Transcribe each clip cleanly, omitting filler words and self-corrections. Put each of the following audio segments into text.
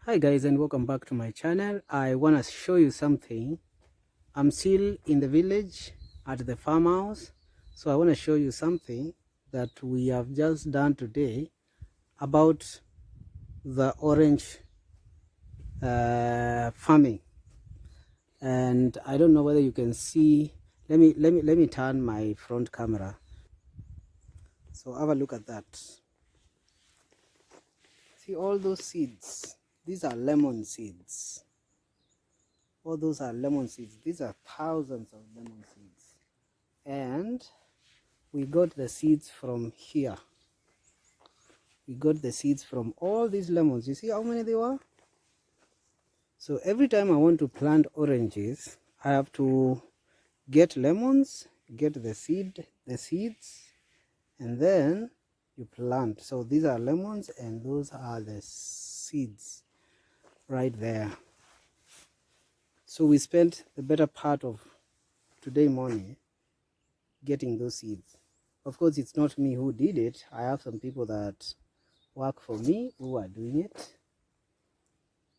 Hi guys, and welcome back to my channel. I want to show you something. I'm still in the village at the farmhouse, so I want to show you something that we have just done today about the orange farming. And I don't know whether you can see. Let me turn my front camera, so have a look at that. See all those seeds? These are lemon seeds. All those are lemon seeds. These are thousands of lemon seeds. And we got the seeds from here. We got the seeds from all these lemons. You see how many there were? So every time I want to plant oranges, I have to get lemons, get the seeds, and then you plant. So these are lemons and those are the seeds right there. So we spent the better part of today morning getting those seeds. Of course, it's not me who did it. I have some people that work for me who are doing it.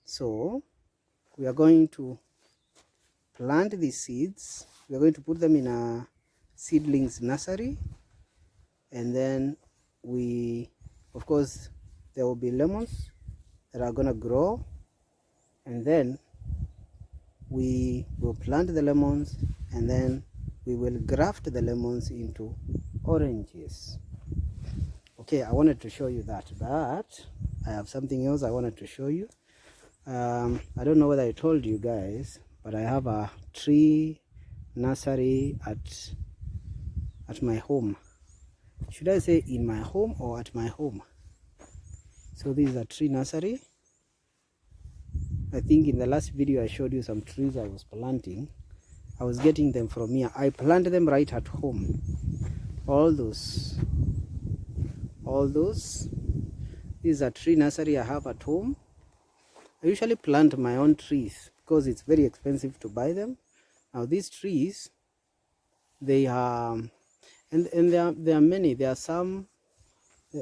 So we are going to plant these seeds. We are going to put them in a seedlings nursery, and then of course there will be lemons that are gonna grow, and then we will plant the lemons, and then we will graft the lemons into oranges. Okay, I wanted to show you that, but I have something else I wanted to show you. I don't know whether I told you guys, but I have a tree nursery at my home. Should I say in my home or at my home? So this is a tree nursery. I think in the last video I showed you some trees I was planting. I was getting them from here. I plant them right at home. All those. This is a tree nursery I have at home. I usually plant my own trees because it's very expensive to buy them. Now these trees, they are, and there are many. There are some,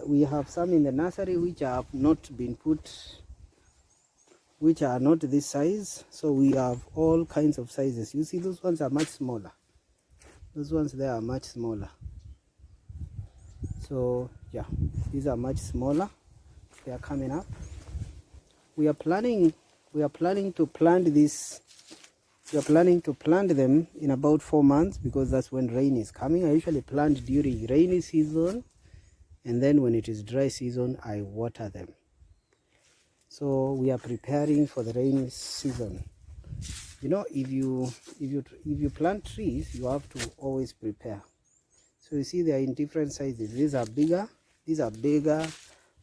we have some in the nursery which have not been put, which are not this size. So we have all kinds of sizes. You see, those ones are much smaller. Those ones there are much smaller. So yeah, these are much smaller. They are coming up. We are planning to plant this. We are planning to plant them in about 4 months, because that's when rain is coming. I usually plant during rainy season, and then when it is dry season I water them. So we are preparing for the rainy season. You know, if you plant trees, you have to always prepare. So you see, they are in different sizes. These are bigger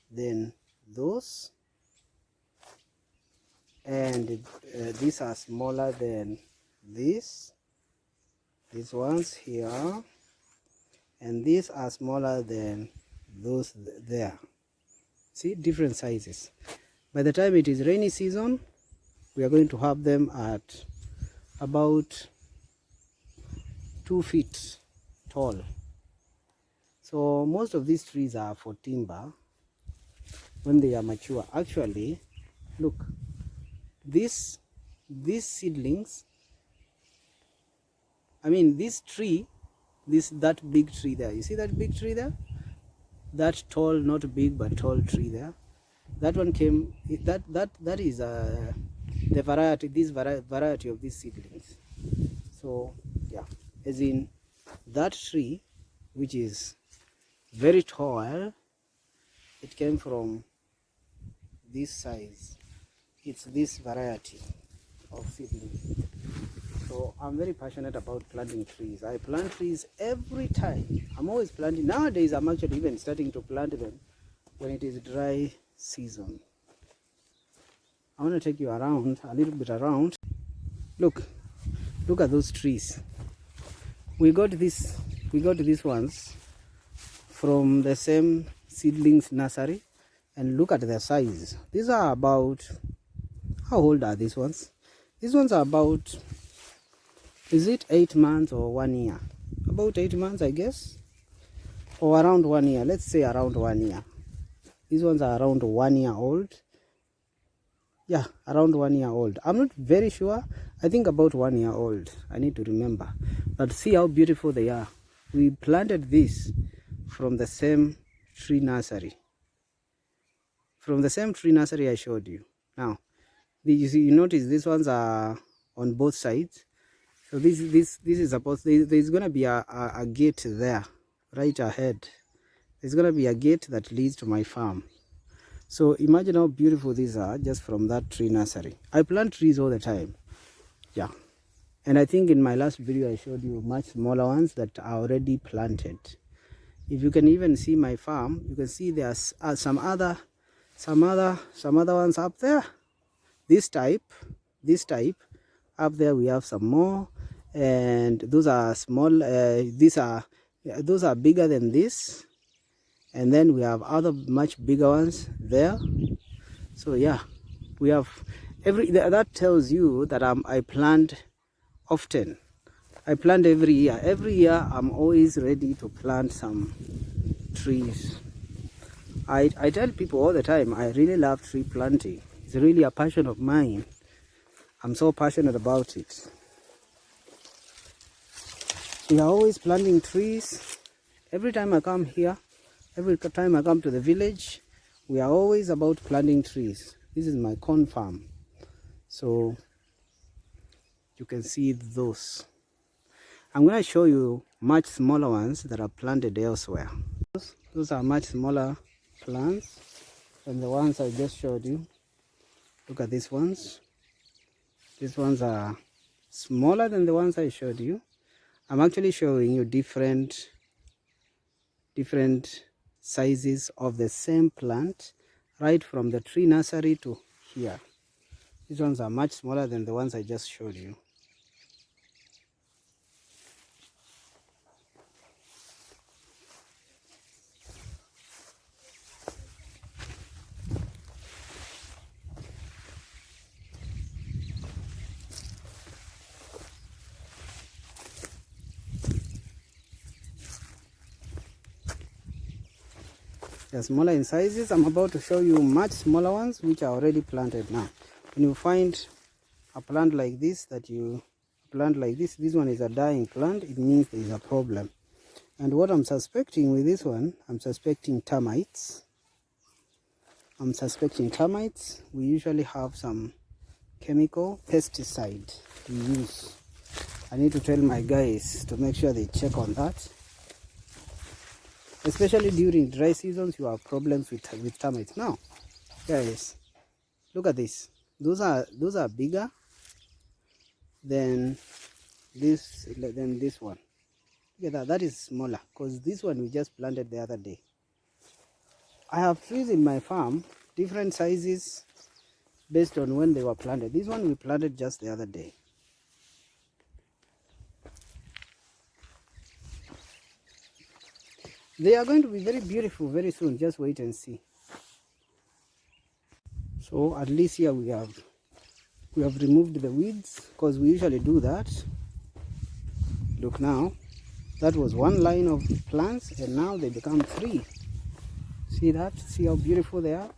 than those, and these are smaller than these ones here, and these are smaller than those there. See, different sizes. By the time it is rainy season, we are going to have them at about 2 feet tall. So most of these trees are for timber when they are mature. Actually, look, these seedlings, I mean this tree, that big tree there, you see that big tree there, that tall, not big but tall tree there, that one came, that is the variety, this variety of these seedlings. So yeah, as in that tree, which is very tall, it came from this size. It's this variety of seedlings. So I'm very passionate about planting trees. I plant trees every time. I'm always planting. Nowadays I'm actually even starting to plant them when it is dry season. I want to take you around, a little bit around. Look at those trees. We got these ones from the same seedlings nursery, and look at their size. These are about, how old are these ones? These ones are about, is it 8 months or 1 year? About 8 months, I guess, or around 1 year. Let's say around 1 year. These ones are around 1 year old, Yeah, around 1 year old. I'm not very sure. I think about 1 year old. I need to remember. But see how beautiful they are. We planted this from the same tree nursery. From the same tree nursery I showed you. Now, you see, you notice these ones are on both sides. So this is supposed, there's gonna be a gate there, right ahead. There's gonna be a gate that leads to my farm. So imagine how beautiful these are just from that tree nursery. I plant trees all the time. Yeah. And I think in my last video I showed you much smaller ones that are already planted. If you can even see my farm, you can see there's some other ones up there. This type up there we have some more, and those are small. Those are bigger than this, and then we have other much bigger ones there. So yeah, we have that tells you that I plant often. I plant every year. Every year I'm always ready to plant some trees. I tell people all the time I really love tree planting. It's really a passion of mine. I'm so passionate about it. We are always planting trees. Every time I come here, every time I come to the village, we are always about planting trees. This is my corn farm. So you can see those. I'm going to show you much smaller ones that are planted elsewhere. Those are much smaller plants than the ones I just showed you. Look at these ones. These ones are smaller than the ones I showed you. I'm actually showing you different sizes of the same plant, right from the tree nursery to here. These ones are much smaller than the ones I just showed you. They're smaller in sizes. I'm about to show you much smaller ones which are already planted now. When you find a plant like this, this one is a dying plant, it means there is a problem. And what I'm suspecting with this one, I'm suspecting termites. We usually have some chemical pesticide to use. I need to tell my guys to make sure they check on that. Especially during dry seasons, you have problems with termites. Now, guys, look at this. Those are bigger than this one. Look at that. That is smaller because this one we just planted the other day. I have trees in my farm, different sizes based on when they were planted. This one we planted just the other day. They are going to be very beautiful very soon. Just wait and see. So at least here we have removed the weeds because we usually do that. Look now, that was one line of plants and now they become 3. See that? See how beautiful they are?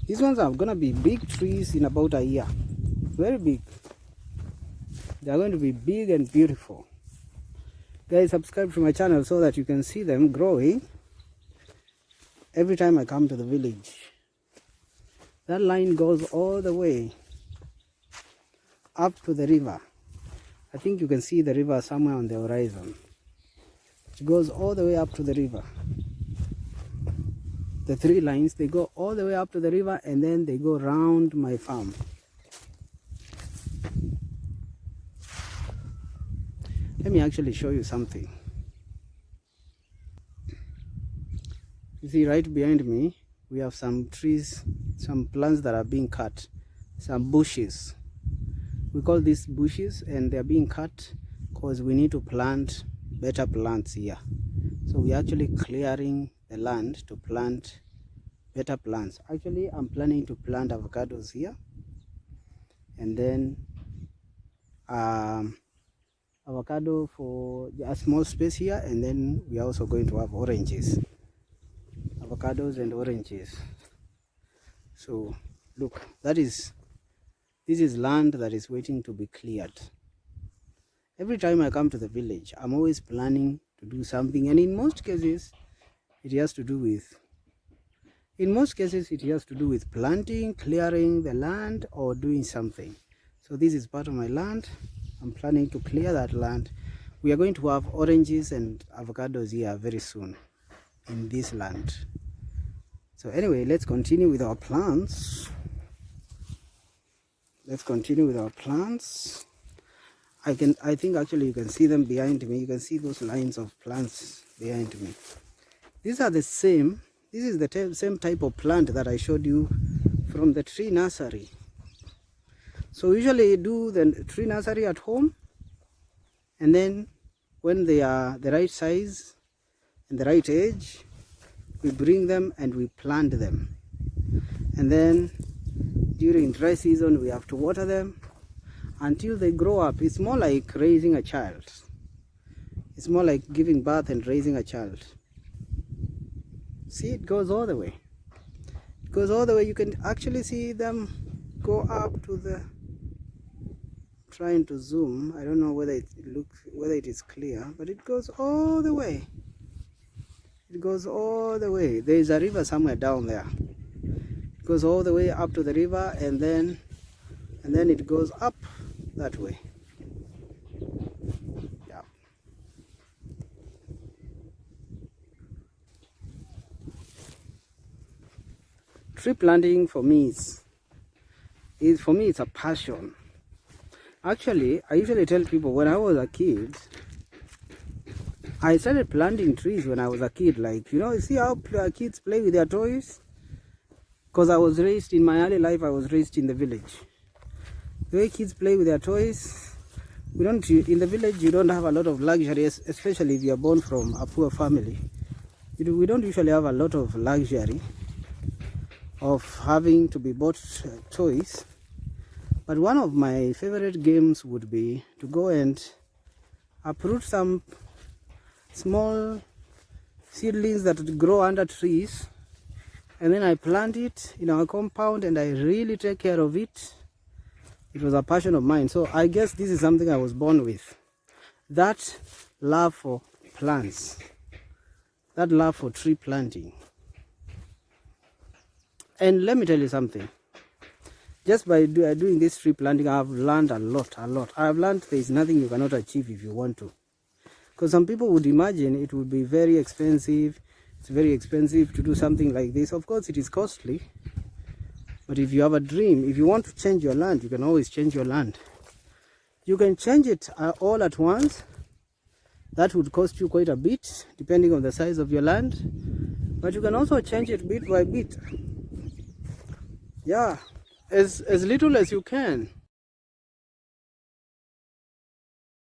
These ones are going to be big trees in about a year. Very big. They are going to be big and beautiful. Guys, subscribe to my channel so that you can see them growing every time I come to the village. That line goes all the way up to the river. I think you can see the river somewhere on the horizon. It goes all the way up to the river. The 3 lines, they go all the way up to the river and then they go round my farm. Let me actually show you something. You see right behind me, we have some trees, some plants that are being cut, some bushes. We call these bushes and they are being cut because we need to plant better plants here. So we're actually clearing the land to plant better plants. Actually, I'm planning to plant avocados here and then avocado for a small space here, and then we are also going to have oranges, avocados and oranges. So Look, this is land that is waiting to be cleared. Every time I come to the village, I'm always planning to do something, and in most cases it has to do with planting, clearing the land, or doing something. So this is part of my land. I'm planning to clear that land. We are going to have oranges and avocados here very soon in this land. So anyway, let's continue with our plants. I think actually you can see them behind me. You can see those lines of plants behind me. These are the same. This is the same type of plant that I showed you from the tree nursery. So we usually do the tree nursery at home, and then when they are the right size and the right age, we bring them and we plant them. And then during dry season we have to water them until they grow up. It's more like raising a child. It's more like giving birth and raising a child. See, it goes all the way. It goes all the way. You can actually see them go up to the... trying to zoom. I don't know whether it is clear, but it goes all the way. It goes all the way. There is a river somewhere down there. It goes all the way up to the river, and then it goes up that way. Yeah. Tree planting for me it's a passion. Actually, I usually tell people when I was a kid, I started planting trees when I was a kid. Like, you see how kids play with their toys? Because I was raised, in my early life, I was raised in the village. The way kids play with their toys, in the village, you don't have a lot of luxury, especially if you are born from a poor family. We don't usually have a lot of luxury of having to be bought toys. But one of my favorite games would be to go and uproot some small seedlings that grow under trees, and then I plant it in our compound and I really take care of it. It was a passion of mine. So I guess this is something I was born with. That love for plants, that love for tree planting. And let me tell you something. Just by doing this tree planting, I've learned a lot. I've learned there is nothing you cannot achieve if you want to. Because some people would imagine it would be very expensive. It's very expensive to do something like this. Of course, it is costly. But if you have a dream, if you want to change your land, you can always change your land. You can change it all at once. That would cost you quite a bit, depending on the size of your land. But you can also change it bit by bit. Yeah, as little as you can.